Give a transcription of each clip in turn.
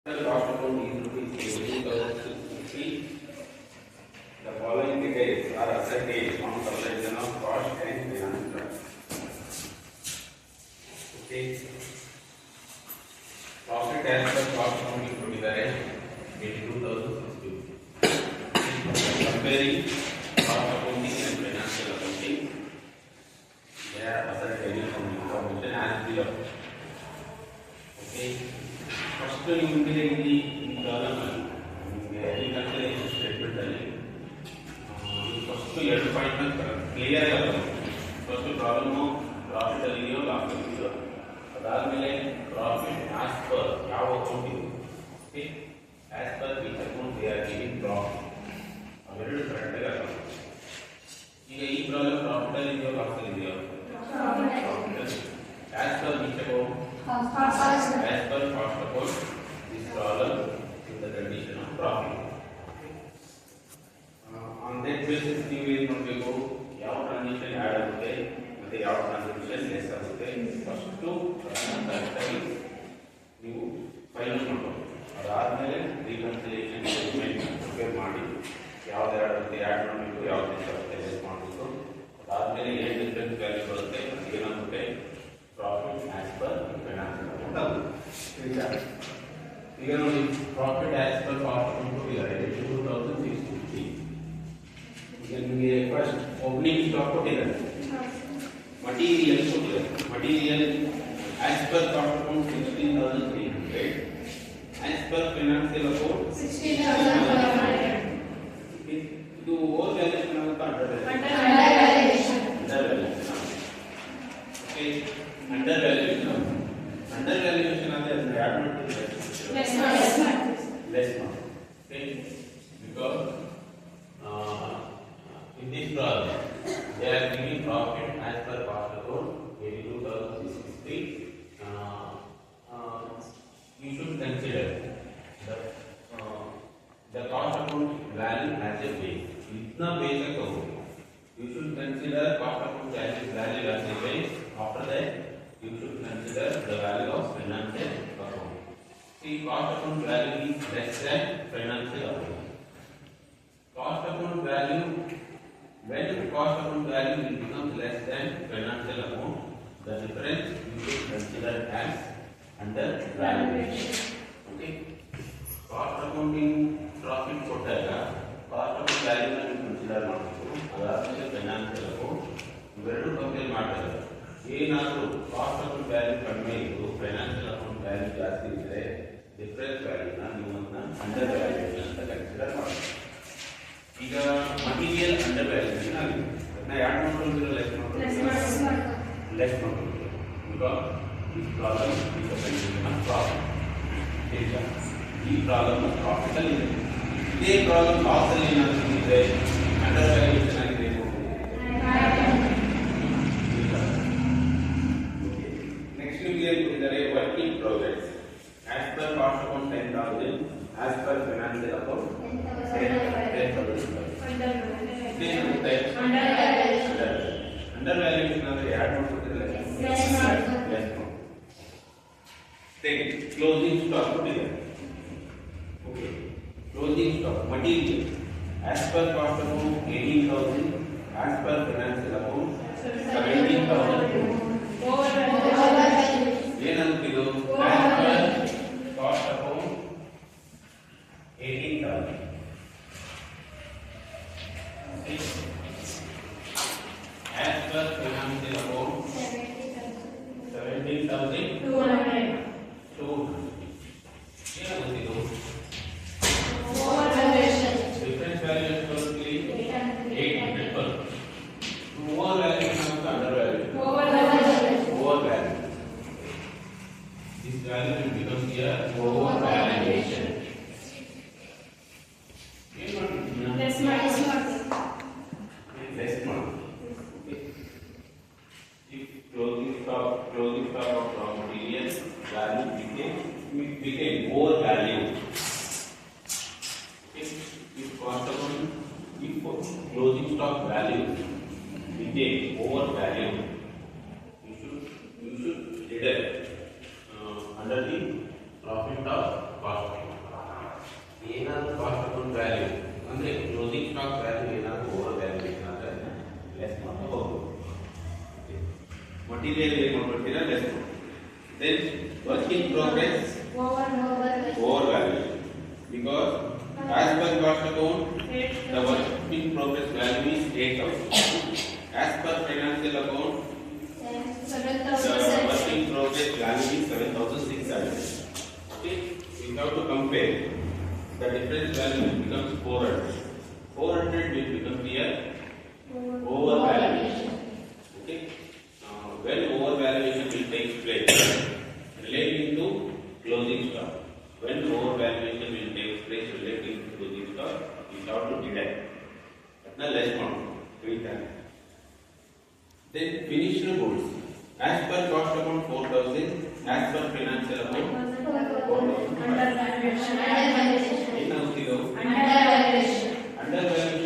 Cost account is rupees 18,650. The following details are ascertained on comparison of cost and finance cost. Okay. Profit as per cost account is ಕೊಟ್ಟಿದ್ದಾರೆ 82,650. Comparing cost accounting and financial accounting, they are ascertaining some information as below. Okay. First, ನಿಮಗೆ ಇಲ್ಲಿ problem ನಿಮಗೆ agriculture statement ಅಲ್ಲಿ first ಎರಡು point clear ಆಗುತ್ತೆ. First problem profit ಅಲ್ಲಿಯೋ loss ಅಲ್ಲಿಯೋ, ಅದಾದ್ಮೇಲೆ ಪ್ರಾಫಿಟ್ ಆಸ್ ಪರ್ ಯಾವ ಅಕೌಂಟ್ ಇದೆ, okay, as per which account they are giving profit, ಅವೆರಡು ಕರೆಕ್ಟ್ ಆಗಿ ಅರ್ಥ. ಈಗ ಈ ಪ್ರಾಬ್ಲಮ್ ಪ್ರಾಫಿಟ್ ಅಲ್ಲಿದೆಯೋ ಲಾಸ್ ಅಲ್ಲಿದೆಯೋ, as per which account, as per cost account, this problem is the condition of profit. On that basis ನೀವು ಏನು ಮಾಡಬೇಕು, ಯಾವ ಟ್ರಾನ್ಸಾಕ್ಷನ್ ಆಡ್ ಆಗುತ್ತೆ ಮತ್ತೆ ಯಾವ ಟ್ರಾನ್ಸಾಕ್ಷನ್ ಲೆಸ್ ಆಗುತ್ತೆ ಫಸ್ಟ್ ಕರೆಕ್ಟಾಗಿ ನೀವು ಫೈನಲ್ ಮಾಡಬೇಕು. ಅದಾದ್ಮೇಲೆ ರಿಕನ್ಸಿಲಿಯೇಷನ್ ಸ್ಟೇಟ್ಮೆಂಟ್ ಪ್ರಿಪೇರ್ ಮಾಡಿ ಯಾವ್ದು ಆಡ್ ಆಗುತ್ತೆ ಆಡ್ ಮಾಡಬೇಕು, ಯಾವ್ದು ಲೆಸ್ ಆಗುತ್ತೆ ಲೆಸ್ ಮಾಡಬೇಕು. ಅದಾದ್ಮೇಲೆ ಏನು ಡಿಫರೆನ್ಸ್ ವ್ಯಾಲ್ಯೂ ಬರುತ್ತೆ ಏನಾಗುತ್ತೆ profit as per finance account. ಈಗ ನೋಡಿ profit as per cost account ಕೊಟ್ಟಿದ್ದಾರೆ 2650. ಈಗ ನಿಮಗೆ ಫಸ್ಟ್ ಓಪನಿಂಗ್ ಸ್ಟಾಕ್ ಕೊಟ್ಟಿದ್ದಾರೆ, ಮಟೀರಿಯಲ್ ಕೊಟ್ಟಿದ್ದಾರೆ. Material as per cost account 16,300, as per financial account 16,500. ಇದು ಓವರ್ ವ್ಯಾಲ್ಯೂಷನ್ ಆಗುತ್ತಾ under valuation? Okay, under valuation. Under valuation ಅಂದ್ರೆ ಅದನ್ನ ಆಡ್ ಮಾಡ್ತಿದ್ರೆ ಲೆಸ್ ಮಾಡಿ. Okay, because in this problem they are giving profit as per cost account 82,650. You should consider the cost account value as a base. Itna base account you should consider cost account value as a base. After that you should consider the value of financial account. See, cost account value is less than financial account. Cost account value, when cost account value will become less than financial account, the difference you should consider as under valuation. Okay, cost accounting profit ಕೊಟ್ಟಾಗ cost account value ನ consider ಮಾಡಬೇಕು. ಅದಾದ್ಮೇಲೆ financial account ಇವೆರಡು compare ಮಾಡ್ತಾರೆ. ಏನಾದರೂ cost account value ಕಡಿಮೆ ಇದ್ದು financial account value ಜಾಸ್ತಿ ಇದ್ದರೆ ಡಿಫರೆನ್ಸ್ ವ್ಯಾಲ್ಯೂನ ನೀವು ಅಂಡರ್ ವ್ಯಾಲ್ಯೂಷನ್ ಅಂತ ಕನ್ಸಿಡರ್ ಮಾಡಬೇಕು. ಈಗ ಮಟೀರಿಯಲ್ ಅಂಡರ್ ವ್ಯಾಲ್ಯೂಷನ್ ಆಗಿದೆ, ಅದನ್ನ ಯಾರು ಮಾಡ್ಕೊಂಡಿರೋ ಲೆಸ್ ಮಾಡ್ಕೊಂಡು because this problem is the condition of profit. ಈಗ ಈ ಪ್ರಾಬ್ಲಮ್ ಪ್ರಾಫಿಟ್ ಅಲ್ಲಿ ಇದೆ. ಇದೇ ಪ್ರಾಬ್ಲಮ್ ಲಾಸ್ ಅಲ್ಲಿ ಏನಾದರೂ ಇದೆ ಅಂಡರ್ ವ್ಯಾಲ್ಯೂಷನ್ ಆಗಿದೆ. Work in progress. As per cost account 10,000, as per financial account 10,000. Under valuation ಅಂದ್ರೆ ಯಾರು ಮಾಡ್ತಿದ್ರೆ ಲೆಸ್ ಮಾಡಿ. ಕ್ಲೋಸಿಂಗ್ ಸ್ಟಾಕ್ ಕೊಟ್ಟಿದ್ದಾರೆ. Okay, closing stock material as per cost account 18,000, as per financial account 17,000. ಏನಾಗುತ್ತಿದ್ದು as per cost account 18,000. As per financial account 17,200. ಏನಾಗುತ್ತಿದ್ದು difference value ಎಷ್ಟು ಬರುತ್ತೆ? 800 ಬರುತ್ತೆ. Over value ಏನಾಗುತ್ತೆ? Under value. Over value. This value will become here overvaluation. Less money. Okay. If closing stock of raw material value became overvalued. Okay. If cost account, if closing stock value became overvalued, you should deduct under the profit of cost. you have to compare. The difference value becomes 400. 400 will become here overvaluation. Okay. When overvaluation will take place, relating to closing stock. When overvaluation will take place relating to closing stock, you have to deduct. Now less amount. Then finished goods. As per cost account 4,000. As per financial account 4,000. Undervaluation. Undervaluation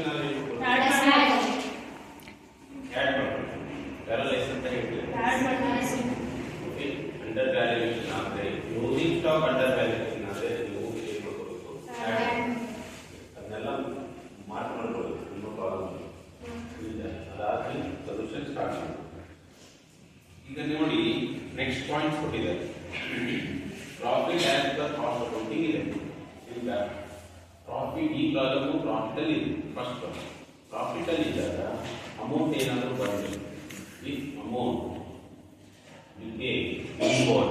okay. Undervaluation ಆದರೆ closing stock undervaluation ಆದರೆ ನೀವು ಏನು ಮಾಡಬೇಕು? ಅದನ್ನೆಲ್ಲ mark ಮಾಡ್ಕೊಳ್ಳಿ. ನಿಮ್ಮ problem ಅದಾದ್ಮೇಲೆ solution start ಮಾಡಿ. ಈಗ ನೋಡಿ ನೆಕ್ಸ್ಟ್ ಪಾಯಿಂಟ್ಸ್ ಕೊಟ್ಟಿದ್ದಾರೆ. Profit as per cost accounting ಇದೆ. ಈಗ ಪ್ರಾಫಿಟ್ ಈ ಪ್ರಾಬ್ಲಮ್ ಪ್ರಾಫಿಟ್ ಅಲ್ಲಿ ಇದೆ. ಫಸ್ಟ್ ಪ್ರಾಫಿಟ್ ಅಲ್ಲಿ ಇದ್ದಾಗ ಅಮೌಂಟ್ ಏನಾದರೂ ಬಂದಿದೆ. ಈ amount will be inward.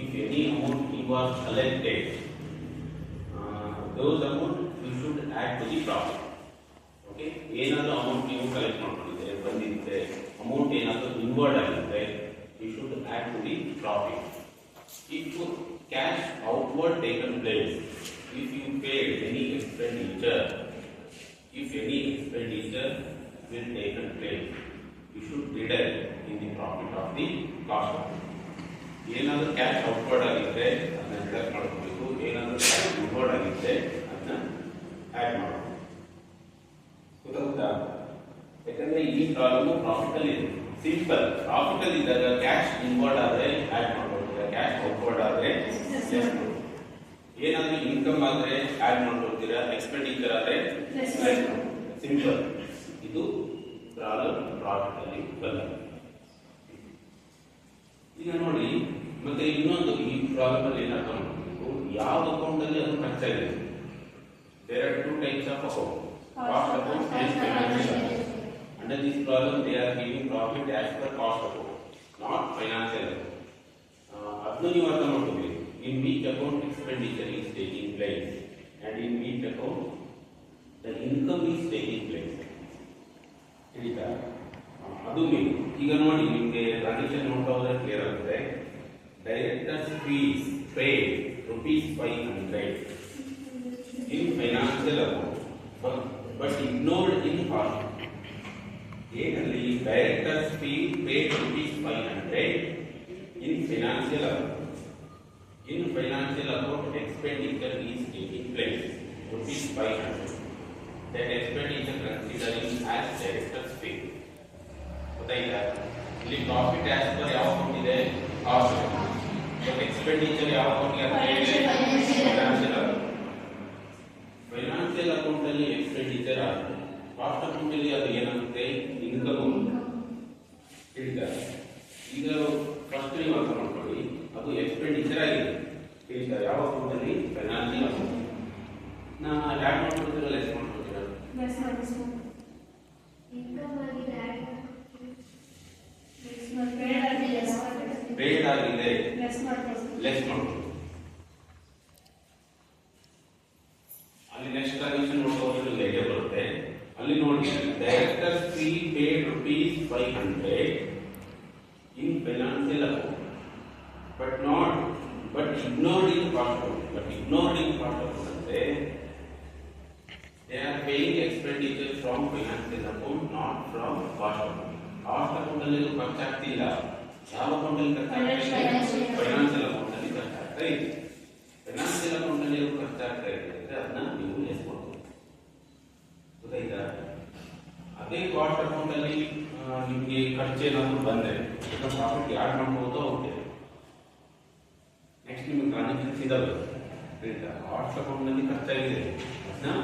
If any amount was collected, those amount you should add to the profit. Okay? ಏನಾದರೂ ಅಮೌಂಟ್ ನೀವು ಕಲೆಕ್ಟ್ ಮಾಡ್ಕೊಂಡಿದ್ರೆ ಬಂದಿದ್ರೆ ಅಮೌಂಟ್ ಏನಾದರೂ ಇನ್ವರ್ಡ್ ಆಗಿದ್ರೆ you should add to the profit. If cash outward taken place, if you paid any expenditure will taken place, you should deduct in the profit of the cost. ಏನಾದರೂ cash outward ಆಗಿದ್ರೆ ಅದನ್ನ deduct ಮಾಡ್ಕೋಬೇಕು. ಏನಾದರೂ cash inward ಆಗಿದ್ರೆ ಅದನ್ನ add ಮಾಡಬೇಕು. ಗೊತ್ತಾಗುತ್ತಾ? ಯಾಕಂದ್ರೆ ಈ ಪ್ರಾಬ್ಲಮ್ ಪ್ರಾಫಿಟ್ ಅಲ್ಲಿ ಇದೆ. ಸಿಂಪಲ್. ಪ್ರಾಫಿಟ್ ಅಲ್ಲಿ ಇದ್ದಾಗ ಕ್ಯಾಶ್ ಇನ್ವರ್ಡ್ ಆದ್ರೆ ಆ್ಯಡ್ ಮಾಡ್ಕೊಳ್ತೀರಾ, ಕ್ಯಾಶ್ ಔಟ್ವರ್ಡ್ ಆದ್ರೆ ಲೆಸ್ ಮಾಡ್ಕೊಳ್ತೀರಾ. ಏನಾದರೂ ಇನ್ಕಮ್ ಆದ್ರೆ ಆ್ಯಡ್ ಮಾಡ್ಕೊಳ್ತೀರಾ, ಎಕ್ಸ್ಪೆಂಡಿಚರ್ ಆದ್ರೆ ಲೆಸ್ ಮಾಡ್ಕೊಳ್ತೀರಾ. ಸಿಂಪಲ್. ಇದು ಪ್ರಾಬ್ಲಮ್ ಪ್ರಾಫಿಟ್ ಅಲ್ಲಿ ಬರ್ತದೆ. ಈಗ ನೋಡಿ ಮತ್ತೆ ಇನ್ನೊಂದು ಈ ಪ್ರಾಬ್ಲಮ್ ಅಲ್ಲಿ ಏನು ಅರ್ಥ ಮಾಡ್ಕೊಬೇಕು, ಯಾವ ಅಕೌಂಟ್ ಅಲ್ಲಿ ಅದು ಖರ್ಚಾಗಿದೆ. There are two types of account, cost account and financial account. Under this problem they are giving profit as per cost account, not financial account. ಅದನ್ನು ನೀವು ಅರ್ಥ ಮಾಡ್ಕೋಬೇಕು. In which account expenditure is taking place and in which account the income is taking place. ತಿಳಿತಾ? ಅದು ನೀವು ಈಗ ನೋಡಿ ನಿಮಗೆ ಟ್ರಾನ್ಸಾಕ್ಷನ್ ನೋಡ್ತಾ ಹೋದ್ರೆ ಕ್ಲಿಯರ್ ಆಗುತ್ತೆ. Directors fees paid ₹500 in financial account but ignored in cost. ಏನಲ್ಲಿ directors fee paid ₹500 in financial account. In financial account expenditure is taking place ₹500. That expenditure considering as director's fee. ಗೊತ್ತಾಯ್ತಾ? ಇಲ್ಲಿ profit as per ಯಾವ account ಇದೆ? Cost account. But expenditure ಯಾವ account ಗೆ? Financial account. Financial account ಅಲ್ಲಿ expenditure ಆಗುತ್ತೆ. Cost account ಅಲ್ಲಿ ಅದು ಏನಾಗುತ್ತೆ? ಇನ್ಕಮ್. ತಿಳಿತಾ? ಈಗ ಫಸ್ಟ್ ನೀವು ಅರ್ಥ ಮಾಡ್ಕೊಳ್ಳಿ, ಅದು ಎಕ್ಸ್ಪೆಂಡಿಚರ್ ಆಗಿದೆ. ತಿಳಿತಾ? ಯಾವ ಅಕೌಂಟ್ ಅಲ್ಲಿ? Financial account. ನಾ ಆ್ಯಡ್ ಮಾಡ್ಕೊಳ್ತೀರಾ, ಲೆಸ್ ಮಾಡ್ಕೊಳ್ತೀರಾ? ಲೆಸ್ ಮಾಡ್ತೀವಿ. ಇನ್ಕಮ್ ಆಗಿದೆ ಪೇಡ್ ಆಗಿದೆ ಲೆಸ್ ಮಾಡ್ತೀವಿ. ಅಲ್ಲಿ ನೆಕ್ಸ್ಟ್ ಟ್ರಾನ್ಸಾಕ್ಷನ್ ನೋಡೋದು ಐಡಿಯಾ ಬರುತ್ತೆ. ಅಲ್ಲಿ ನೋಡಿ directors fee paid ₹500 in financial account but ignored in cost account ಅಂದ್ರೆ they are paying expenditure from financial account, not from cost account. Cost account ಅಲ್ಲಿ ಖರ್ಚಾಗ್ತಿಲ್ಲ. ಯಾವ ಅಕೌಂಟ್ ಅಲ್ಲಿ ಖರ್ಚಾಗ್ತಿದೆ? ಫೈನಾನ್ಷಿಯಲ್ ಅಕೌಂಟ್ ಅಲ್ಲಿ ಖರ್ಚಾಗ್ತಾ ಇದೆ. ಫೈನಾನ್ಷಿಯಲ್ ಅಕೌಂಟ್ ಅಲ್ಲಿ ಖರ್ಚಾಗ್ತಾ ಇದೆ ಅಂದ್ರೆ ಅದನ್ನ ನೀವು ಲೆಸ್ ಮಾಡ್ಬೋದು. ಗೊತ್ತಾಯ್ತಾ? ಅದೇ ಕಾಸ್ಟ್ ಅಕೌಂಟ್ ಅಲ್ಲಿ ನಿಮಗೆ ಖರ್ಚು ಏನಾದರೂ ಬಂದ್ರೆ ಪ್ರಾಫಿಟ್ ಯಾಡ್ ಮಾಡ್ಬೋದು ಹೋಗ್ತೇವೆ. ನೆಕ್ಸ್ಟ್ ನಿಮಗೆ ಟ್ರಾನ್ಸಾಕ್ಷನ್ಸ್ ಇದಾವೆ. ಕಾಸ್ಟ್ ಅಕೌಂಟ್ ನಲ್ಲಿ ಖರ್ಚಾಗಿದೆ, ಅದನ್ನ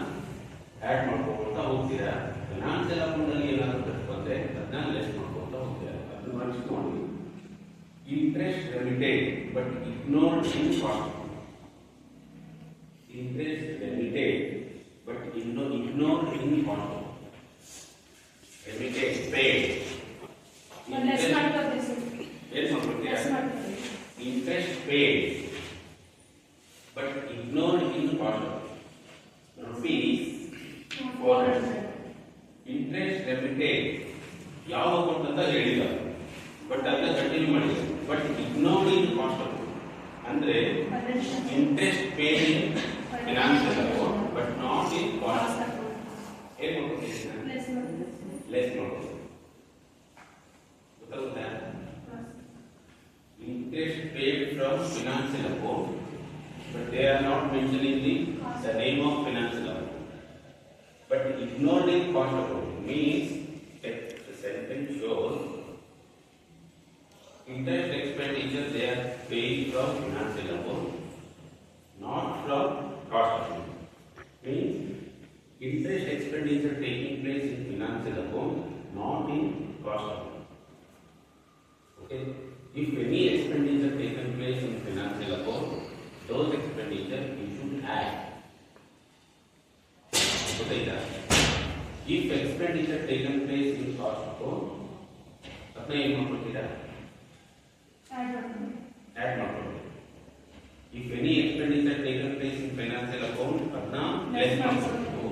ಆ್ಯಡ್ ಮಾಡ್ಕೋತಾ ಹೋಗ್ತೀರಾ. ಫೈನಾನ್ಷಿಯಲ್ ಅಕೌಂಟ್ ಅಲ್ಲಿ ಏನಾದರೂ ಖರ್ಚು ಬಂದ್ರೆ ಅದನ್ನ ಲೆಸ್ ಮಾಡ್ಕೋತಾ ಹೋಗ್ತೀರಾ. ಅದನ್ನ ಮನಸ್ಸಿಕೊಂಡು interest remitted but ignored in cost. Interest remitted but ignored in cost. Remitted paid less ಮಾಡ್ತೀವಿ. ಏನು ಮಾಡ್ತೀರಾ? Interest paid ignored in cost account. Rupees 400. Interest remitted ಯಾವ ಅಕೌಂಟ್ ಅಂತ ಹೇಳಿಲ್ಲ, ಬಟ್ ಅದನ್ನ ಕಂಟಿನ್ಯೂ ಮಾಡಿದೆ. But ignored in cost account ಅಂದ್ರೆ interest paid in financial account but not in cost account. ಏನು ಮಾಡ್ಕೊತೀವಿ? ಲೆಸ್ ಮಾಡ್ಕೊತೀವಿ. ಗೊತ್ತಾಗುತ್ತಾ? Interest paid from financial account, but they are not mentioning the name of financial account. But ignored in cost account means that the sentence shows interest expenditure they are paying from financial account, not from cost account. Means interest expenditure taking place in financial account, not in cost account. Okay. If any expenditure taken place in financial account, those expenditure you should add. Okay. If expenditure taken place in cost account, apne ಏನು ಮಾಡ್ತೀರಾ? Add ಮಾಡ್ತೀರಾ. If any expenditure taken place in financial account, ಅದನ್ನ less ಮಾಡ್ತೀರಾ.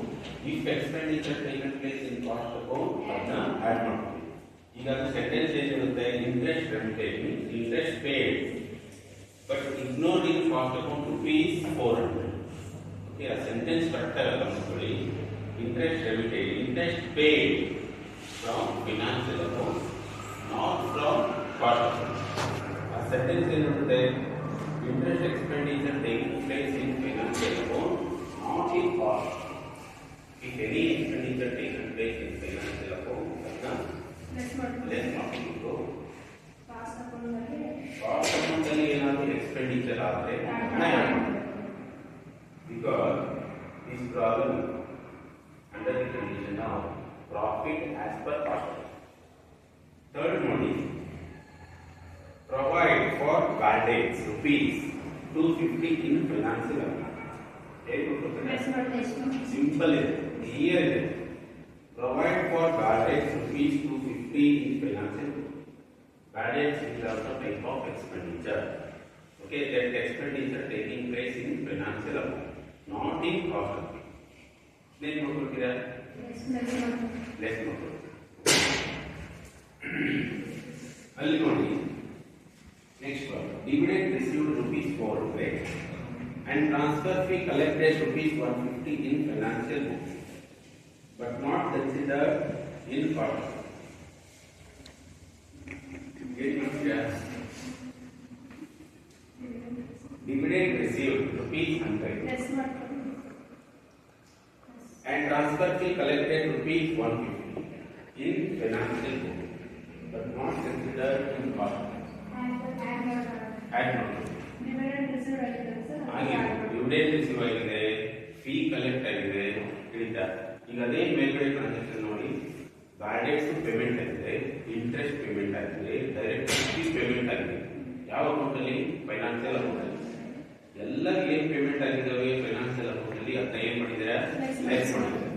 If expenditure taken place in cost account, ಅದನ್ನ add ಮಾಡ್ತೀರಾ. ಈಗ sentence ಏನಿರುತ್ತೆ? Interest remitted means interest paid but ignored in cost account rupees 400. Okay, ಆ sentence correct ಆಗಿ ಗಮನಿಸ್ಕೊಳ್ಳಿ. Interest remitted, interest paid from financial account not from cost account. ಆ sentence ಏನಿರುತ್ತೆ? Interest expenditure taking place in financial account not in cost. If any expenditure taken place in financial account less ಮಾಡಬೇಕು. Cost account ಅಲ್ಲಿ ಏನಾದರೂ expenditure ಆದರೆ because this problem under the condition of profit as per cost. Third ನೋಡಿ, provide for bad dates rupees 250 in financial account. Simple ಇದೆ, clear ಇದೆ. Provide for bad debts rupees 250 in financial. Bad debts is also type of expenditure. Okay, that expenditure taking place in financial account, not in cost account. Then what will be there? Less more. ಅಲ್ಲಿ ನೋಡಿ, next one. Dividend received rupees 400 and transfer fee collected rupees 150 in financial book, but not considered in cost. Dividend received rupees 100 and transfer fee collected rupees 150 in financial book, but not considered in cost. Add not. Dividend received ಆಗಿದೆ, fee collect ಆಗಿದೆ, ತಿಳಿತಾ? ಈಗ ಅದೇ ಮೇಲ್ಗಡೆ transaction ನೋಡಿ, ಬ್ಯಾಡ್ dates payment ಆಗಿದೆ, interest payment ಆಗಿದೆ, direct fee payment ಆಗಿದೆ. ಯಾವ ಅಕೌಂಟ್ ಅಲ್ಲಿ? ಫೈನಾನ್ಷಿಯಲ್ ಅಕೌಂಟ್ ಅಲ್ಲಿ. ಎಲ್ಲ ಏನ್ ಪೇಮೆಂಟ್ ಆಗಿದ್ದಾವೆ ಫೈನಾನ್ಷಿಯಲ್ ಅಕೌಂಟ್ ಅಲ್ಲಿ ಅದನ್ನ ಏನ್ ಮಾಡಿದ್ರೆ ಲೆಸ್ ಮಾಡಿದ್ದಾರೆ.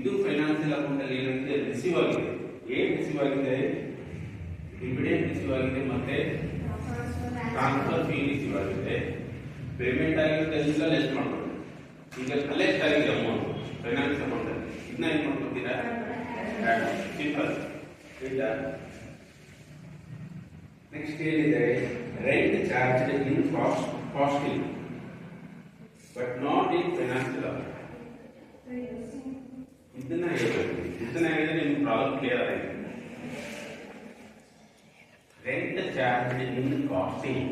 ಇದು ಫೈನಾನ್ಷಿಯಲ್ ಅಕೌಂಟ್ ಅಲ್ಲಿ ಏನಾಗಿದೆ? ರಿಸೀವ್ ಆಗಿದೆ. ಏನ್ ರಿಸೀವ್ ಆಗಿದೆ? ಡಿವಿಡೆಂಡ್ ರಿಸೀವ್ ಆಗಿದೆ, ಮತ್ತೆ ಟ್ರಾನ್ಸ್ಫರ್ ಫೀ ರಿಸೀವ್ ಆಗಿದೆ. ಪೇಮೆಂಟ್ ಆಗಿರೋದೆಲ್ಲ ಲೆಸ್ ಮಾಡ್ಬೋದು. ಈಗ ಕಲೆಕ್ಟ್ ಆಗಿದೆ ಅಮೌಂಟ್ ಫೈನಾನ್ಸ್ ಅಕೌಂಟ್ ಅಲ್ಲಿ, ಇದನ್ನ ಏನ್ ಮಾಡ್ಕೊತೀರಾ? ಸಿಂಪಲ್. ನೆಕ್ಸ್ಟ್ ಏನಿದೆ? Rent charge in costing but not in financial account. ಇದನ್ನ ಹೇಳ್ಬೇಕು. ಇದನ್ನ ಹೇಳಿದ್ರೆ ನಿಮ್ಗೆ ಪ್ರಾಬ್ಲಮ್ ಕ್ಲಿಯರ್ ಆಗಿದೆ. Rent charge in costing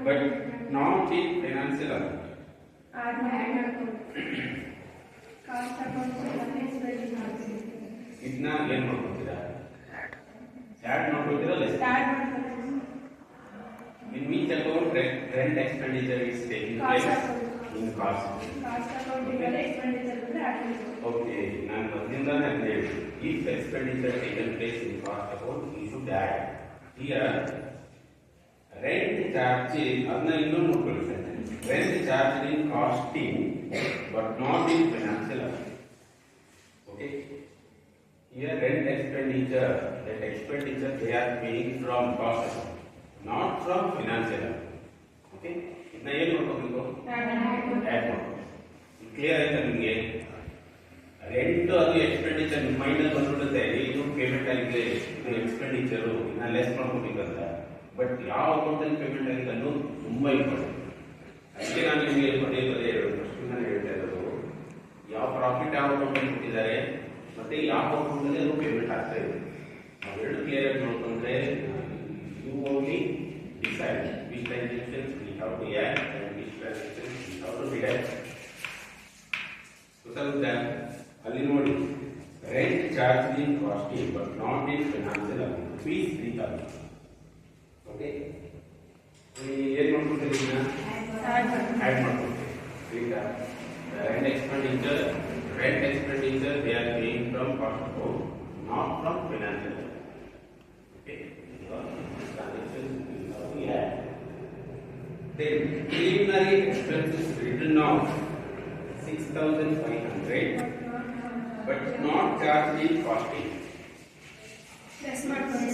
but not in financial account. ಇದನ್ನ ಏನ್ ಮಾಡ್ಕೊತೀರಾ? ಆಡ್ ಮಾಡ್ಕೊತೀರಾ? Less. In which account rent expenditure is taking place? In cost account. Okay, ನಾನು ಮೊದಲಿಂದಾನೇ ಹೇಳಿದೆ, if expenditure taken place in cost account, you should add. Here rent charge ಅದನ್ನ ಇನ್ನೊಂದು ನೋಡ್ಕೊಳ್ಳಿ sir. Rent charge in costing but not in financial account. Okay, here rent expenditure, that expenditure they are paying from cost account, not from financial account. Okay ಇದನ್ನ ಏನು ಮಾಡ್ಕೋಬೇಕು add ಮಾಡ್ಬೇಕು clear ಆಯ್ತಾ ನಿಮಗೆ rent ಅದು ಎಕ್ಸ್ಪೆಂಡಿಚರ್ ಮೈಂಡಲ್ಲಿ ಬಂದ್ಬಿಡುತ್ತೆ ಇದು ಪೇಮೆಂಟ್ ಆಗಿದೆ ಇದು ಎಕ್ಸ್ಪೆಂಡಿಚರ್ ಇನ್ನ ಲೆಸ್ ಮಾಡ್ಕೋಬೇಕಂತ ಬಟ್ ಯಾವ ಅಕೌಂಟಲ್ಲಿ ಪೇಮೆಂಟ್ ಆಗಿದೆ ಅನ್ನೋದು ತುಂಬಾ ಇಂಪಾರ್ಟೆಂಟ್ ಅದಕ್ಕೆ ನಾನು ನಿಮಗೆ ಪದೇ ಪದೇ ನಾನು ಹೇಳ್ತಾ ಇರೋದು ಯಾವ ಪ್ರಾಫಿಟ್ ಯಾವ ಅಕೌಂಟಲ್ಲಿ ಕೊಟ್ಟಿದ್ದಾರೆ ಮತ್ತೆ ಯಾವ ಅಕೌಂಟಲ್ಲಿ ಅದು ಪೇಮೆಂಟ್ ಆಗ್ತಾ ಇದೆ ಅವೆರಡು ಕ್ಲಿಯರ್ ಆಗಿ ನೋಡ್ಕೊಂಡ್ರೆ you only decide which transactions we have to add and which transactions we have to deduct ಗೊತ್ತಾಗುತ್ತೆ ಅಲ್ಲಿ ನೋಡಿ rent charge in costing but not in financial account fees 3000 okay ಏನು ಮಾಡ್ಕೊತೀರಿ ಆ್ಯಡ್ ಮಾಡ್ಕೊತೀರಿ ಈಗ rent expenditure they are paying from cost account not from financial account okay transaction yeah then preliminary expenses written off 6500 but not charged in costing less ಮಾಡ್ಕೊಳ್ಳಿ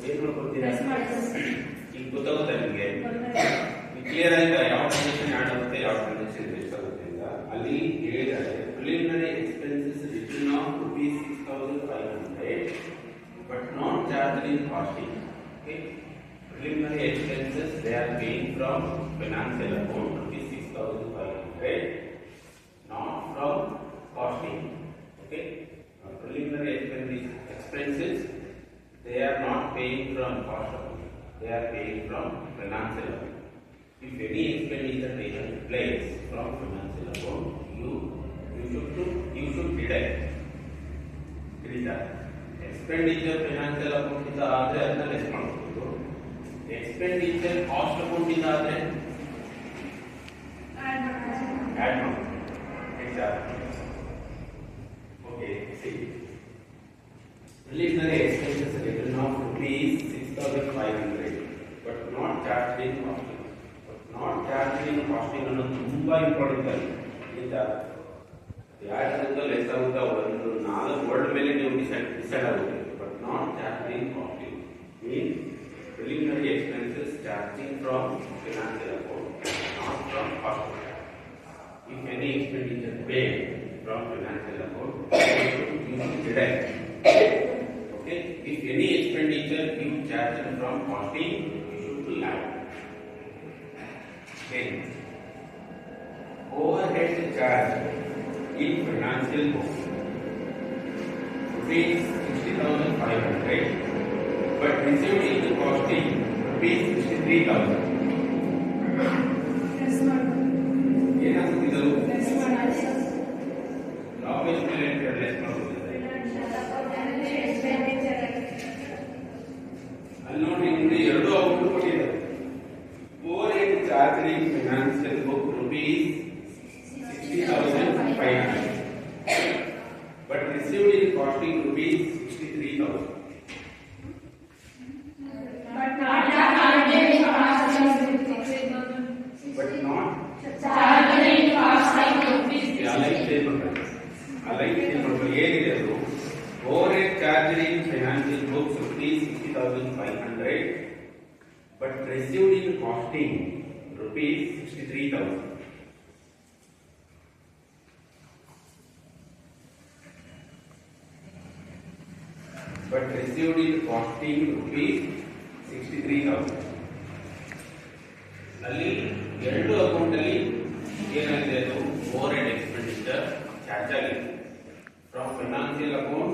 ಏನು ಮಾಡ್ಕೊತೀರಾ less ಮಾಡ್ಕೊಳ್ಳಿ ಈಗ ಗೊತ್ತಾಗುತ್ತೆ ನಿಮಗೆ clear ಆಯ್ತಾ ಯಾವ ಟ್ರಾನ್ಸಾಕ್ಷನ್ ಆಡ್ ಆಗುತ್ತೆ ಯಾವ ಟ್ರಾನ್ಸಾಕ್ಷನ್ ವೇಸ್ಟ್ ಆಗುತ್ತೆ ಅಂತ ಅಲ್ಲಿ ಹೇಳಿದ್ದಾರೆ preliminary expenses return of rupees 6500 but not charged in costing okay preliminary expenses they are paying from financial account rupees 6500 not from costing okay preliminary expenses they are not paying from cost account they are paying from financial account if any expenditure taken place from financial account you should deduct expenditure financial account ಇಂದ ಆದ್ರೆ ಅದನ್ನ less ಮಾಡಬಹುದು expenditure cost account ಇಂದ ಆದ್ರೆ add ಮಾಡ್ಕೊಳ್ಳಿ add ಮಾಡಬಹುದು okay see preliminary expenses written off rupees 6500 but not charged in costing not charged in costing ಅನ್ನೋದು ತುಂಬಾ ಇಂಪಾರ್ಟೆಂಟ್ ಆಗಿದೆ ಯಾಕಂದ್ರೆ ಲೆಸ್ ಆಗುತ್ತಾ ಒಂದು 4 ವರ್ಡ್ ಮೇಲೆ ನೀವು ಡಿಸೈಡ್ ಆಗುತ್ತೆ but not charged in costing mean preliminary expenses charging from financial account not from cost if any expenditure paid from financial account you should deduct okay if any expenditure you charged from costing you should be add then overhead charge in financial book rupees 60,500 but received in the costing rupees 63,000 less ಮಾಡ್ಕೊಳ್ಳಿ ಏನಾಗುತ್ತಿದ್ದು less ಮಾಡಿ ಲಾಭೇಶ್ ಮೇಲೆ less ಮಾಡುತ್ತಿದ್ದಾರೆ ಅಲ್ಲಿ ನೋಡಿ ನಿಮಗೆ ಎರಡು account ಕೊಟ್ಟಿದ್ದಾರೆ overhead charge in financial book rupees 60,500 but received in costing rupees 63,000 but not charged in costing but not charged in costing rupees ಏನಿದೆ ಅದು overhead charge in financial books rupees 60,500 but received in costing rupees 63,000 but received in costing rupees 63,000 ಅಲ್ಲಿ ಎರಡು account ಅಲ್ಲಿ ಏನಾಗಿದೆ ಅದು overhead expenditure charge ಆಗಿದೆ from financial account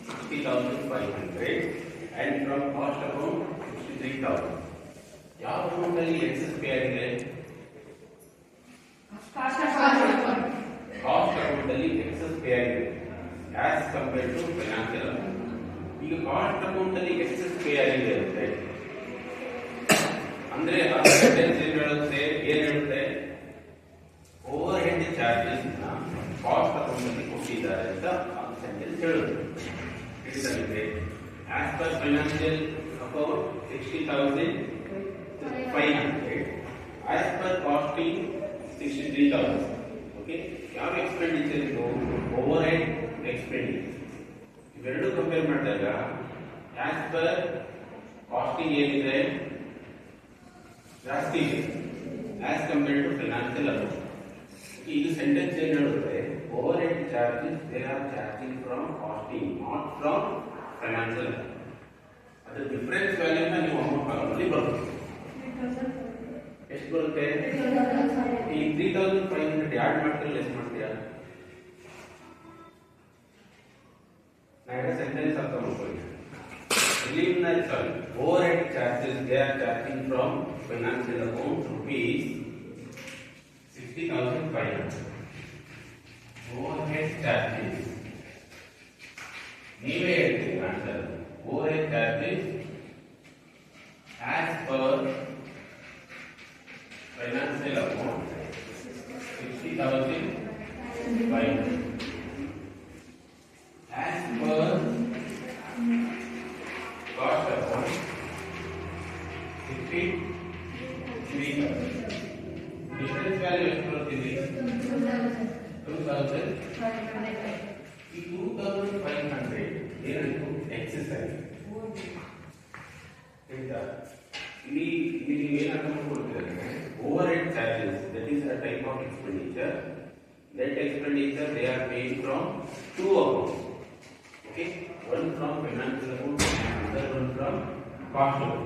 60,500 and from cost account 63,000 ಯಾವ account ಅಲ್ಲಿ ಎಕ್ಸೆಸ್ ಪೇ ಆಗಿದೆ cost account cost account ಅಲ್ಲಿ ಎಕ್ಸೆಸ್ ಪೇ ಆಗಿದೆ as compared to financial account ಈಗ ಕಾಸ್ಟ್ ಅಕೌಂಟ್ ಅಲ್ಲಿ ಎಕ್ಸೆಸ್ ಪೇ ಆಗಿದೆ ಅಂದ್ರೆ ಅಂದ್ರೆ ಆ ಸೆಂಟೆನ್ಸ್ ಏನ್ ಹೇಳುತ್ತೆ ಓವರ್ ಹೆಡ್ ಚಾರ್ಜಸ್ ನ ಕಾಸ್ಟ್ ಅಕೌಂಟ್ ಅಲ್ಲಿ ಕೊಟ್ಟಿದ್ದಾರೆ ಅಂತ ಆ ಸೆಂಟೆನ್ಸ್ ಹೇಳುತ್ತೆ as per financial account 60,500 as per casting 63,000 okay ಯಾವ ಎಕ್ಸ್ಪೆಂಡಿಚರ್ ಇದು ಓವರ್ ಹೆಡ್ ಎಕ್ಸ್ಪೆಂಡಿಚರ್ ಇವೆರಡು ಕಂಪೇರ್ ಮಾಡಿದಾಗ ಆಸ್ ಪರ್ ಕಾಸ್ಟಿಂಗ್ ಏನಿದೆ ಜಾಸ್ತಿ ಇದೆ as compared to financial account. ಇದು ಸೆಂಟೆನ್ಸ್ ಏನು ಹೇಳುತ್ತೆ, overhead charges they are charging from costing not from financial account. ಅದು ಡಿಫರೆನ್ಸ್ ವ್ಯಾಲ್ಯೂನ ನೀವು ಅಮೌಂಟ್ ಕಾಲಮಲ್ಲಿ ಬರುತ್ತೆ. ಎಷ್ಟು ಬರುತ್ತೆ? ಈ 3500 ಯಾಡ್ ಮಾಡ್ತೀರಾ ಲೆಸ್ ಮಾಡ್ತೀರಾ? ಸೆಂಟೆನ್ಸ್ ಅರ್ಥ ಮಾಡ್ಕೊಳ್ಳಿ. preliminary sorry overhead charges they are charging from financial account rupees 60,500 overhead charges ನೀವೇ ಹೇಳ್ತೀವಿ answer. overhead charges as per financial account 60,500 as per cost account 63,000. Difference value ಎಷ್ಟು ಬರುತ್ತಿದೆ? 2,000. ಈ 2,500 ಏನಾಯಿತು? ಎಕ್ಸಸೈಸ್ ಆಯ್ತಾ? ಇಲ್ಲಿ ನೀವು ಏನು ಅರ್ಥ ಮಾಡ್ಕೊಳ್ತೀರಾ? Overhead charges that is a type of expenditure. That expenditure they are paying from two accounts. Okay, one from financial account and another one from cost account.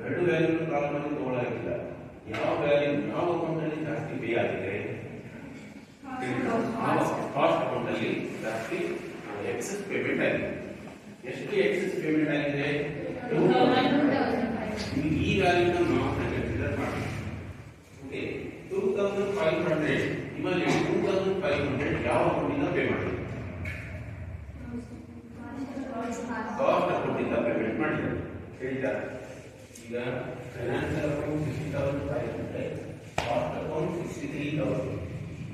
ಎರಡು ವ್ಯಾಲ್ಯೂ ಕಾಲಮ್ ಅಲ್ಲಿ ತಗೊಳ್ಳಾಗಿಲ್ಲ. ಯಾವ value ಯಾವ account ಅಲ್ಲಿ ಜಾಸ್ತಿ pay ಆಗಿದೆ? Cost account ಅಲ್ಲಿ ಜಾಸ್ತಿ excess payment ಆಗಿದೆ. ಎಷ್ಟು ಎಕ್ಸೆಸ್ ಪೇಮೆಂಟ್ ಆಗಿದೆ? 2,000. ಈ ವ್ಯಾಲ್ಯೂನ ಮಾತ್ರ ಕನ್ಸಿಡರ್ ಮಾಡಿ. ಓಕೆ, 2,500 ಇವಾಗ 2,500 ಯಾವ ಅಕೌಂಟಿಂದ ಪೇ ಮಾಡಿದೆ? ಕಾಸ್ಟ್ ಅಕೌಂಟಿಂದ ಪೇಮೆಂಟ್ ಮಾಡಿದ್ದಾರೆ. ಹೇಳಿದ ಈಗ financial account 60,500, cost account 63,000.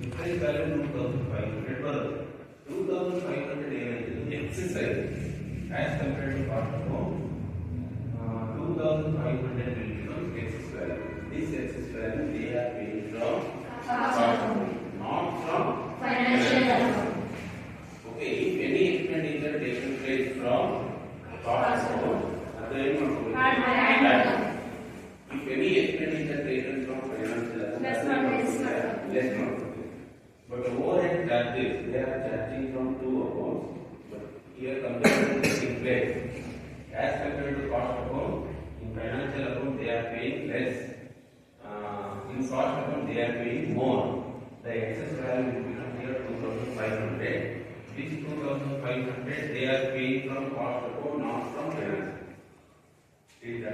Difference value 2,500 ಬರುತ್ತೆ. 2,500 ಏನಾಯಿತು? ಎಕ್ಸೆಸ್ ಆಗಿದೆ as compared to cost account. 2,500 will become excess value. This excess value they are paying from cost account, not from financial account. Okay, if any expenditure taken place from cost account, then if any expenditure taken from financial account, less not. But overhead charges they are charging from two accounts. But here comparison is in place. As compared to cost account, in financial account they are paying less. In cost account they are paying more. The excess value will become here 2,500. This 2,500 they are paying from cost account, not from finance. ಈಗ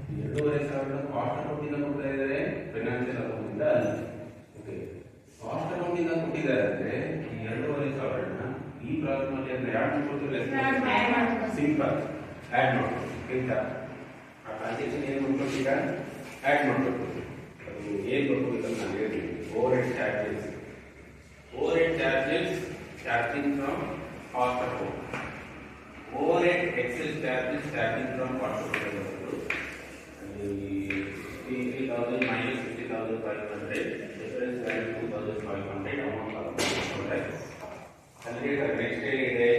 2,500 cost account ಇಂದ ಕೊಡ್ತಾ ಇದ್ದಾರೆ, financial account ಇಂದ ಅಲ್ಲ. Okay, cost account ಇಂದ ಕೊಟ್ಟಿದ್ದಾರೆ ಅಂದ್ರೆ ಈ 2,500 ಈ ಪ್ರಾಬ್ಲಮ್ ಅಲ್ಲಿ ಅಂದ್ರೆ ಯಾಡ್ ಮಾಡ್ಕೊಳ್ತೀವಿ? ಸಿಂಪಲ್ ಆಡ್ ಮಾಡ್ಕೊಳ್ತೀವಿ. ಆಯ್ತಾ? ಆ ಟ್ರಾನ್ಸಾಕ್ಷನ್ ಏನು ಮಾಡ್ಕೊಳ್ತೀರಾ? ಆಡ್ ಮಾಡ್ಕೊಳ್ತೀವಿ. ಅದು ಏನ್ ಬರ್ಕೋಬೇಕಂತ ನಾನು ಹೇಳ್ತೀನಿ. Overhead charges charging from cost account. Overhead excess charges charging from cost account. 3,000 minus 50,500 difference value 2,500 amount of calculate next day ಇದೆ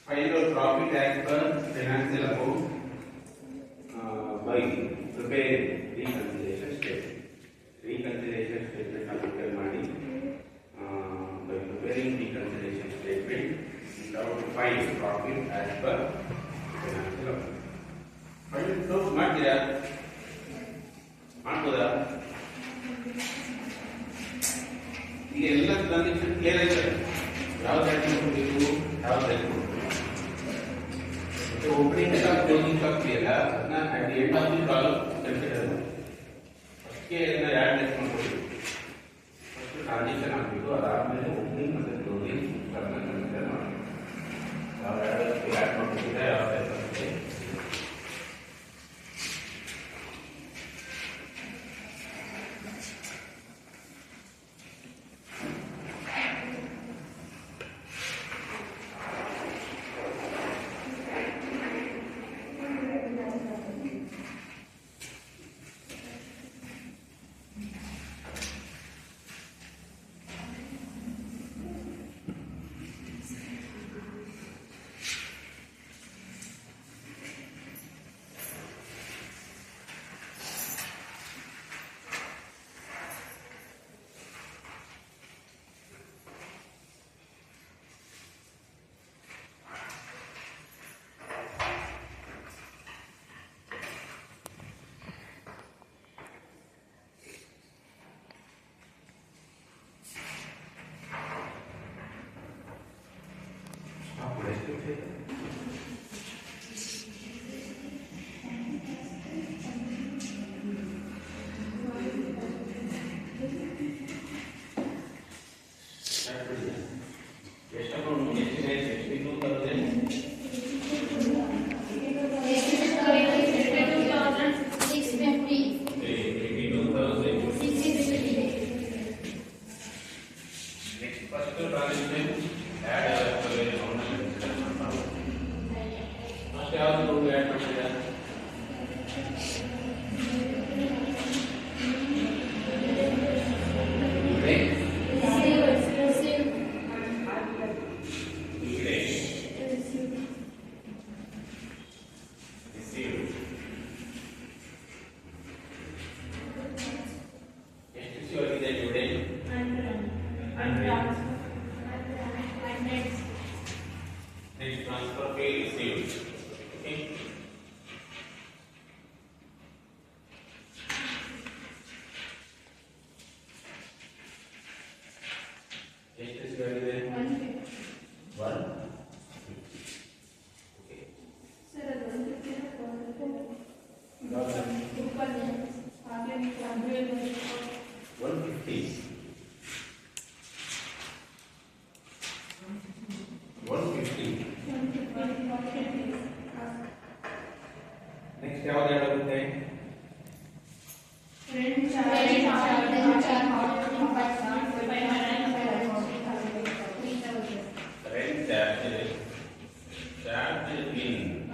final profit as per financial account by preparing reconciliation statement prepare ಮಾಡಿ by preparing reconciliation statement we have to find profit as per financial account. Final close ಮಾಡ್ತೀರಾ? ಮಾಡ್ಬೋದಾ? ಈಗ ಎಲ್ಲ transaction clear ಆಯ್ತು. ಯಾವ್ದು active ಕೊಡಬೇಕು, ಯಾವ್ದು ಆ್ಯಕ್ಟಿವ್ ಕೊಡಬೇಕು, ಓಪನಿಂಗ್ ಸ್ಟಾಕ್ ಕ್ಲೋಸಿಂಗ್ ಸ್ಟಾಕ್ ಇದೆಯಲ್ಲ ಅದನ್ನ at the end of the column consider ಮಾಡಿ. ಫಸ್ಟ್ಗೆ ಇದನ್ನ ಯಾಡ್ ಲೆಸ್ ಮಾಡ್ಕೊಳ್ಬೇಕು. ಫಸ್ಟ್ ಟ್ರಾನ್ಸಾಕ್ಷನ್ ಆಗಬೇಕು, ಅದಾದ್ಮೇಲೆ ಓಪನಿಂಗ್ ಮತ್ತು ಕ್ಲೋಸಿಂಗ್ ಸ್ಟಾಕ್ನ ಕನ್ಸಿಡರ್ ಮಾಡಬೇಕು. ಯಾವ ಯಾಡ್ ಮಾಡ್ಕೊಂಡಿದ್ರೆ ಯಾವ ಬರುತ್ತೆ. Rent charged in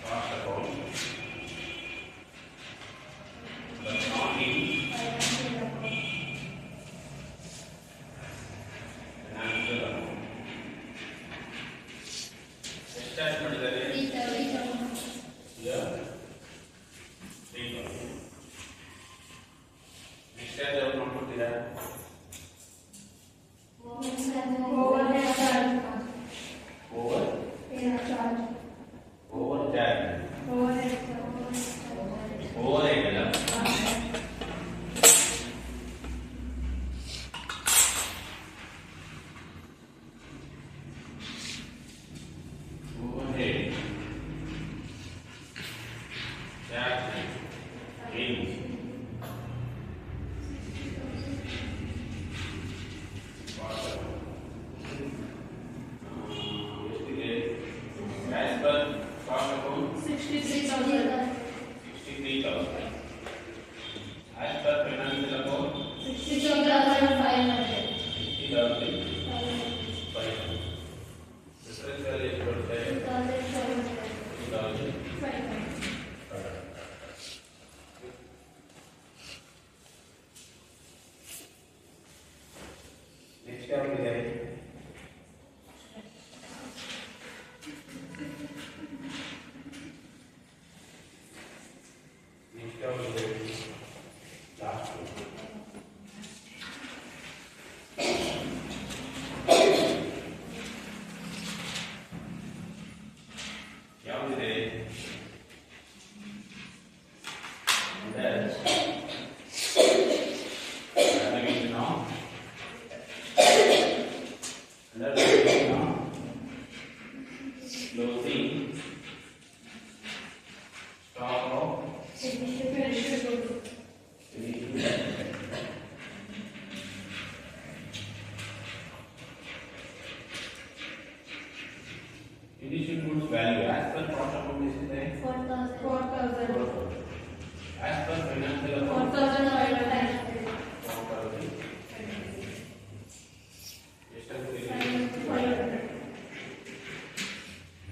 cost account, but not in financial account. ಎಷ್ಟು ಚಾರ್ಜ್ ಮಾಡಿದ್ದಾರೆ here 3,000. ನೆಕ್ಸ್ಟ್ ಚಾರ್ಜ್ ಯಾವ್ದು ನೋಡ್ಕೊತೀರಾ? ಓವರ್ ಚಾರ್ಜ್ ಓವರ್ ಹೆಡ್ ಅಲ್ಲ, ಓವರ್ ಹೆಡ್ ಚಾರ್ಜ್ means ಎಷ್ಟಿದೆ? as per cost account 63,000. as per financial account 60,500. difference ಅಲ್ಲಿ ಎಷ್ಟು ಬರುತ್ತೆ? 2,000. Next ಯಾವ್ದಿದೆ? Next ಯಾವ್ದಿದೆ? ಲಾಸ್ಟ್ ಯಾವ್ದಿದೆ? Closing stock of finishing goods value as per cost account is there 4,000. as per financial account 4,500. 4,000. ಎಷ್ಟಾಗುತ್ತೆ? 500.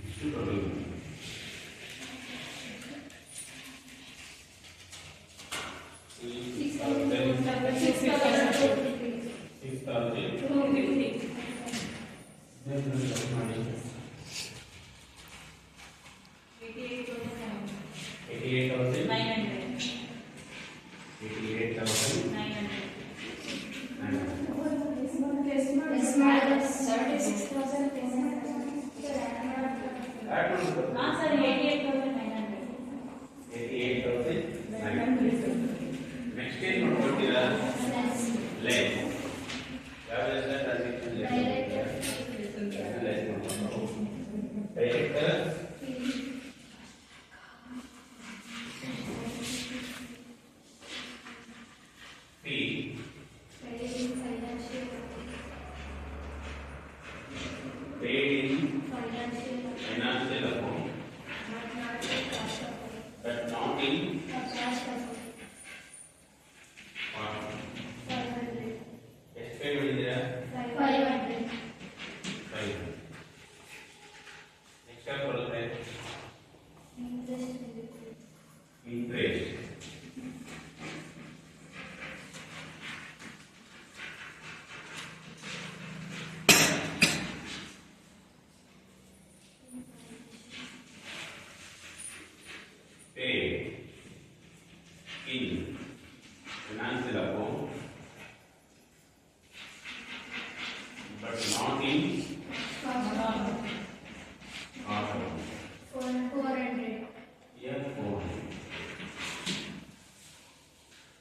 ಇಷ್ಟು ಕೊಡೋದು. 6,000 ಮಾಡಿ 88,900. ನೆಕ್ಸ್ಟ್ ಏನು ನೋಡ್ಕೊಳ್ತೀರಾ? ಲೆಸ್ ಯಾವ less director fee paid in financial account but not in ಎಷ್ಟು ಪೇ ಮಾಡಿದ್ದೀರಾ? 500. 5. ನೆಕ್ಸ್ಟ್ ಯಾವ್ದು ಬರುತ್ತೆ? Interest paid in financial account but not in cost account. 400. Here 400.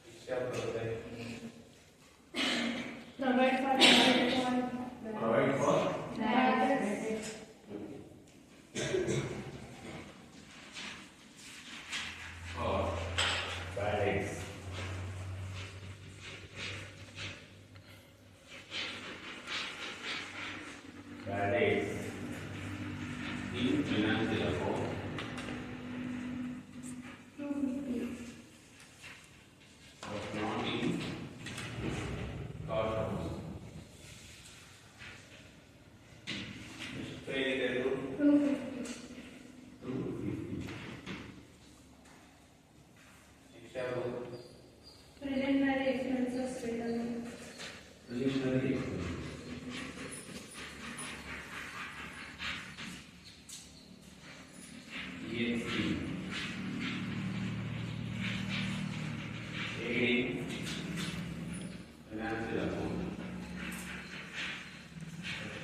Next step ಬರುತ್ತೆ. Provide for Provide for bad eggs. 18 financial account.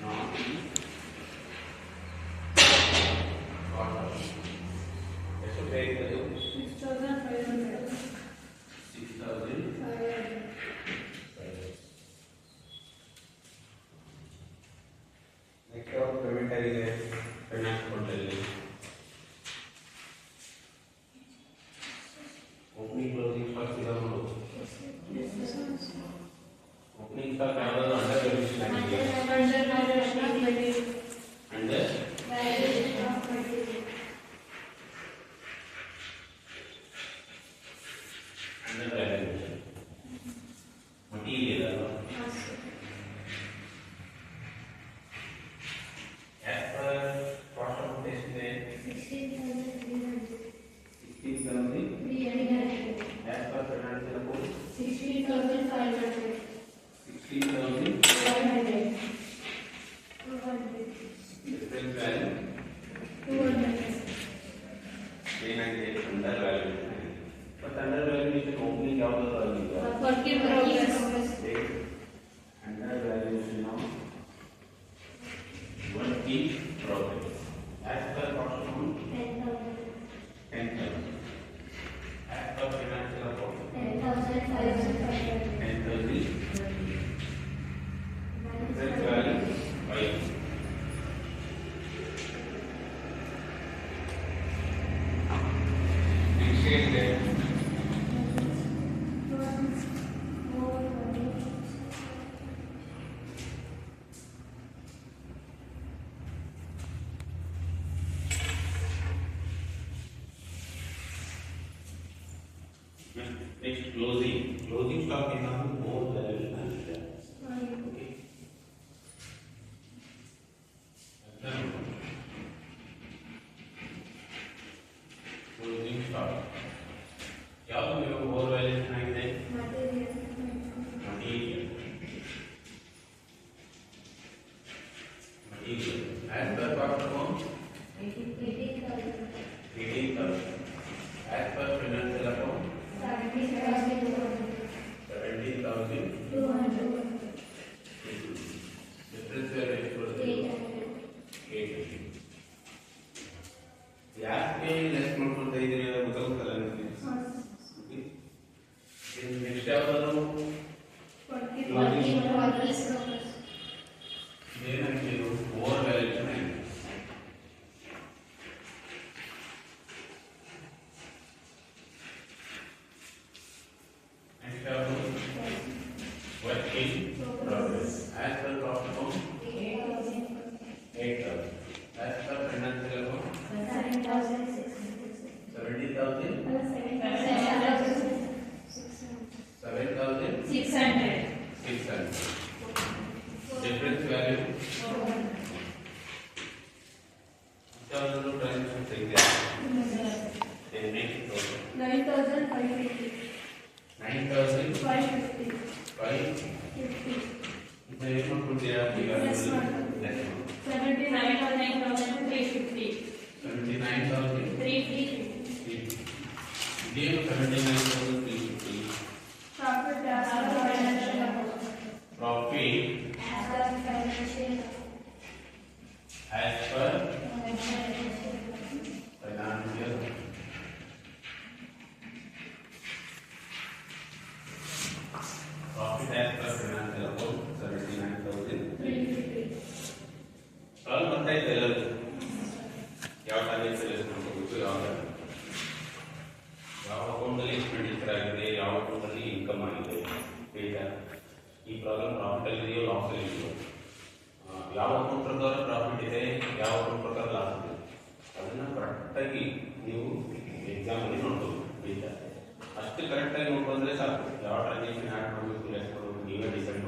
Not ಎಷ್ಟು pay ಇದು 6,500. 6,000. 500. Next ಯಾವ payment ಆಗಿದೆ finance ಅಕೌಂಟಲ್ಲಿ ಓಪನಿಂಗ್ ಕ್ಲೋಸಿಂಗ್ ಸ್ಟಾಕ್ ಇದೆ ನೋಡು ಓಪನಿಂಗ್ ಸ್ಟಾಕ್ ಯಾವ್ದಾದ್ರು under ವೆಲ್ಯೂಷನ್ ಆಗಿದೆ ಅಂಡರ್ ಅಂಡರ್ ವ್ಯಾಲ್ಯೂಷನ್ ಮಟೀರಿಯಲ್ ಅಲ್ವಾ as per cost of estimate 16,000 as per financial account 16,500. 16,000 200. difference value 200. ಏನಾಗಿದೆ under valuation but under valuation opening ಯಾವ್ದಾದ್ರು ಆಗಿಲ್ಲ Work in progress. Under valuation of work in progress as per cost of account 10,000 as per financial account 10,500. 10,000 difference value 5 next ಏನಿದೆ next closing stock is now more valuable than share. Okay. Closing stock ಯಾವುದು ನೀವು more valuation ಆಗಿದೆ material as per cost amount 18,000 as per financial account 17,000 difference value 850 ಯಾಕೆ less ಮಾಡ್ಕೊಳ್ತಾ ಇದ್ದೀರಿ ಗೊತ್ತಾಗುತ್ತಲ್ಲ ನಿಮಗೆ next ಯಾವ್ದಾದ್ರು ಏನಾಗಿದೆ ಓವರ್ ವ್ಯಾಲ್ಯೂಷನ್ ಆಗಿದೆ next ಯಾವುದು work in progress as per cost account 8,000 as per financial account 70,000 7,600 difference value ಯಾವ್ದಾದ್ರು ಟ್ರಾನ್ಸಾಕ್ಷನ್ ಇದೆ next 9,550. 9,550 ಇದನ್ನ ಏನು ಮಾಡ್ಕೊಳ್ತೀರಾ ಈಗ Less ಮಾಡು. 79,350. 79,350 ಇದೇನು 79,350 Profit as per financial account. profit As per financial as per account. financial profit as per financial account 79,350 solve ಮಾಡ್ತಾ ಇದ್ದೆ ಎಲ್ಲರೂ ಯಾವ ಟಾರ್ಗೆಟ್ ಸೆಲೆಕ್ಟ್ ಮಾಡ್ಕೋಬೇಕು ಯಾವ ಅಕೌಂಟಲ್ಲಿ ಎಕ್ಸ್ಪೆಂಡಿಚರ್ ಆಗಿದೆ ಯಾವ ಅಕೌಂಟಲ್ಲಿ ಇನ್ಕಮ್ ಆಗಿದೆ ಡೇಟಾ ಈ ಪ್ರಾಬ್ಲಮ್ ಪ್ರಾಫಿಟ್ ಇದೆಯೋ ಲಾಸ್ ಇದೆಯೋ ಯಾವ ಅಕೌಂಟ್ ಪ್ರಕಾರ ಪ್ರಾಫಿಟ್ ಇದೆ ಯಾವ ಅಕೌಂಟ್ ಪ್ರಕಾರ ಲಾಸ್ ಇದೆ ಅದನ್ನು ಕರೆಕ್ಟಾಗಿ ನೀವು ಎಕ್ಸಾಮಲ್ಲಿ ನೋಡ್ಬೋದು ಡೇಟಾ ಅಷ್ಟು ಕರೆಕ್ಟಾಗಿ ನೋಡ್ಕೊಂಡ್ರೆ ಸಾಕು ಯಾವ ಟ್ರಾನ್ಸಾಕ್ಷನ್ ಆ್ಯಡ್ ಮಾಡಬೇಕು ಲೆಸ್ ಮಾಡಬೇಕು ನೀವೇ ಡಿಸೈಡ್